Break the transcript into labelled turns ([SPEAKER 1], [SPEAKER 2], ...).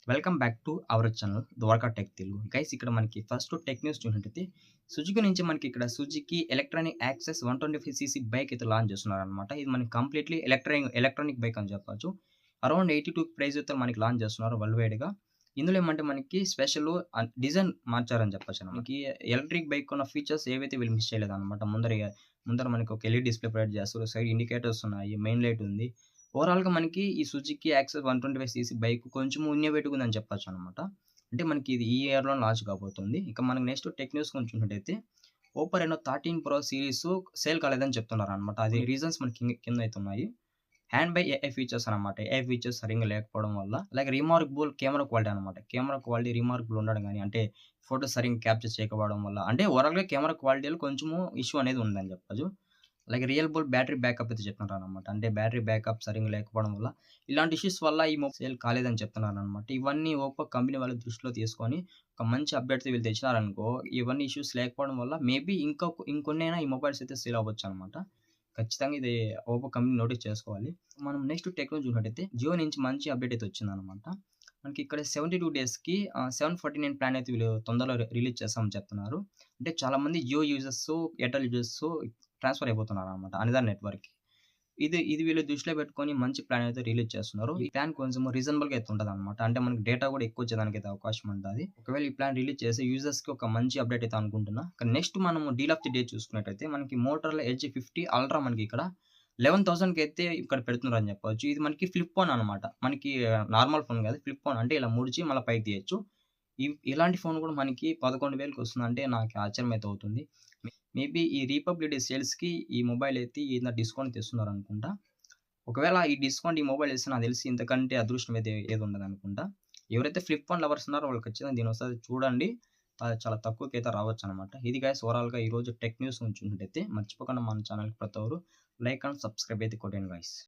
[SPEAKER 1] Welcome back to our channel Dwaraka Tech Telugu. Guys ఇక్కడ మనకి first tech news చూసినట్టయితే Suzuki నుంచి మనకి ఇక్కడ Suzuki electronic access 125 cc bike అయితే లాంచ్ చేస్తున్నారనమాట. ఇది మనకి కంప్లీట్లీ ఎలక్ట్రానిక్ బైక్ అని చెప్పొచ్చు. అరౌండ్ 82 ప్రైస్ అయితే మనకి లాంచ్ చేస్తున్నారు వరల్డ్ వైడ్‌గా. ఇందులో ఏమంటే మనకి స్పెషల్ డిజైన్ మార్చారని చెప్పొచ్చు. మనకి ఎలక్ట్రిక్ బైక్ ఉన్న ఫీచర్స్ ఏవైతే వీళ్ళు మిస్ చేయలేదన్నమాట. ముందర మనకి ఒక ఎల్ఈడీ డిస్‌ప్లే ప్రొవైడ్ చేస్తారు. సైడ్ ఇండికేటర్స్ ఉన్నాయి. మెయిన్ లైట్ ఉంది. ఓవరాల్‌గా మనకి ఈ సుజుకి యాక్సెస్ 125 సీసీ బైక్ కొంచెం ఇన్నోవేటివ్‌గా ఉందని చెప్పొచ్చనమాట. అంటే మనకి ఇది ఈ ఇయర్‌లో లాంచ్ కాబోతుంది. ఇక మనకి నెక్స్ట్ టెక్ న్యూస్ చూసినట్టయితే Oppo Reno 13 pro series sale కాలేదని చెప్తున్నారనమాట. అది రీజన్స్ మనకి కింద అయితే ఉన్నాయి. హ్యాండ్ బై ఏఐ ఫీచర్స్ అనమాట. ఏఐ ఫీచర్స్ సరిగ్గా లేకపోవడం వల్ల, అలాగే రిమార్కబుల్ కెమెరా క్వాలిటీ అనమాట. కెమెరా క్వాలిటీ రిమార్కబుల్ ఉండడం గాని, అంటే ఫోటోస్ సరిగ్గా క్యాప్చర్ చేయకపోవడం వల్ల, అంటే ఓవరాల్‌గా కెమెరా క్వాలిటీలో కొంచెము ఇష్యూ అనేది ఉందని చెప్పొచ్చు. అలాగే రియలబుల్ బ్యాటరీ బ్యాకప్ అయితే చెప్తున్నారనమాట. అంటే బ్యాటరీ బ్యాకప్ సరిగ్గా లేకపోవడం వల్ల, ఇలాంటి ఇష్యూస్ వల్ల ఈ మొబైల్ సేల్ కాలేదని చెప్తున్నారనమాట. ఇవన్నీ ఓప్పో కంపెనీ వాళ్ళు దృష్టిలో తీసుకొని ఒక మంచి అప్డేట్‌తో వీళ్ళు తెచ్చినారనుకో, ఇవన్నీ ఇష్యూస్ లేకపోవడం వల్ల మేబీ ఇంకొన్నైనా ఈ మొబైల్స్ అయితే సేల్ అవ్వొచ్చనమాట. ఖచ్చితంగా ఇది ఓప్పో కంపెనీ నోటీస్ చేసుకోవాలి. మనం నెక్స్ట్ టెక్నాలజీ చూసినట్టయితే జియో నుంచి మంచి అప్డేట్ అయితే వచ్చిందనమాట. మనకి ఇక్కడ 72 డేస్‌కి 749 ప్లాన్ అయితే వీళ్ళు తొందరలో రిలీజ్ చేస్తామని చెప్తున్నారు. అంటే చాలామంది Jio users, Airtel users transfer అయిపోతున్నారనమాట అనదర్ నెట్‌వర్క్‌కి. ఇది వీళ్ళు దృష్టిలో పెట్టుకొని మంచి ప్లాన్ అయితే రిలీజ్ చేస్తున్నారు. ఈ ప్లాన్ కొంచెం రీజనబుల్‌గా అయితే ఉంటదనమాట. అంటే మనకి డేటా కూడా ఎక్కువ వచ్చేదానికైతే అవకాశం ఉంటది. ఒకవేళ ఈ ప్లాన్ రిలీజ్ చేస్తే యూజర్స్‌కి ఒక మంచి అప్డేట్ అయితే అనుకుంటున్నా. నెక్స్ట్ మనము డీల్ ఆఫ్ ది డే చూసుకున్నట్టయితే మనకి మోటరోలా ఎడ్జ్ 50 అల్ట్రా మనకి ఇక్కడ 11,000కి అయితే ఇక్కడ పెడుతున్నారని చెప్పొచ్చు. ఇది మనకి ఫ్లిప్ ఫోన్ అనమాట. మనకి నార్మల్ ఫోన్ కాదు. ఫ్లిప్ ఫోన్ అంటే ఇలా ముడిచి మళ్ళా పైకి తీయొచ్చు. ఇలాంటి ఫోన్ కూడా మనకి 11,000కి వస్తుందంటే నాకు ఆశ్చర్యం అయితే అవుతుంది. మేబీ ఈ రిపబ్లిక్ డే సేల్స్‌కి ఈ మొబైల్ అయితే ఏదైనా డిస్కౌంట్ తెస్తున్నారనుకుంటా. ఒకవేళ ఈ డిస్కౌంట్ ఈ మొబైల్ ఇస్తే నాకు తెలిసి ఇంతకంటే అదృష్టం అయితే ఏది ఉండదనుకుంటా. ఎవరైతే ఫ్లిప్ ఫోన్ లవర్స్ ఉన్నారో వాళ్ళు ఖచ్చితంగా దీన్ని ఒకసారి చూడండి. చాలా తక్కువకైతే రావచ్చనమాట. ఇది గైస్ ఓవరాల్‌గా ఈరోజు టెక్ న్యూస్ చూసినట్టయితే మర్చిపోకుండా మన ఛానల్‌కి ప్రతి ఒక్కరు లైక్ అండ్ సబ్స్క్రైబ్ అయితే కొట్టండి గైస్.